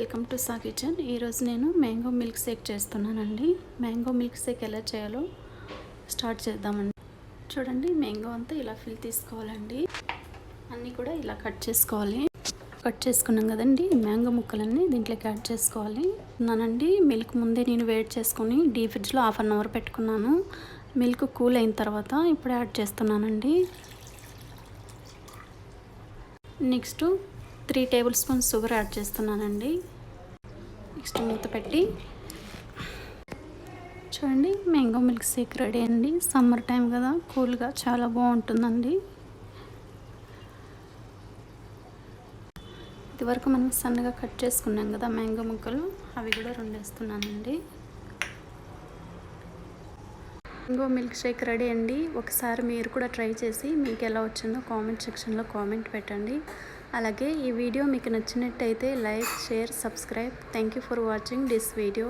Welcome to saw kitchen. ఈరోజు నేను mango milk shake చేస్తున్నానండి. మ్యాంగో మిల్క్ షేక్ ఎలా చేయాలో స్టార్ట్ చేద్దామండి. చూడండి, మ్యాంగో అంతా ఇలా ఫిల్ తీసుకోవాలండి. అన్నీ కూడా ఇలా కట్ చేసుకోవాలి. కట్ చేసుకున్నాం కదండి, మ్యాంగో ముక్కలన్నీ దీంట్లోకి యాడ్ చేసుకోవాలి. నానండి మిల్క్ ముందే నేను వేడి చేసుకొని డీప్ ఫ్రిడ్జ్లో 1/2 అవర్ పెట్టుకున్నాను. మిల్క్ కూల్ అయిన తర్వాత ఇప్పుడు యాడ్ చేస్తున్నానండి. Next 3 table spoons sugar add చేస్తున్నానండి. నెక్స్ట్ మూత పెట్టి చూడండి, మ్యాంగో మిల్క్ షేక్ రెడీ అండి. సమ్మర్ టైం కదా, కూల్గా చాలా బాగుంటుందండి. ఇదివరకు మనం సన్నగా కట్ చేసుకున్నాం కదా మ్యాంగో ముక్కలు, అవి కూడా 2 వేస్తున్నానండి. మ్యాంగో మిల్క్ షేక్ రెడీ అండి. ఒకసారి మీరు కూడా ట్రై చేసి మీకు ఎలా వచ్చిందో కామెంట్ సెక్షన్లో కామెంట్ పెట్టండి. అలాగే ఈ వీడియో మీకు నచ్చినట్టయితే like, share, subscribe. Thank you for watching this video.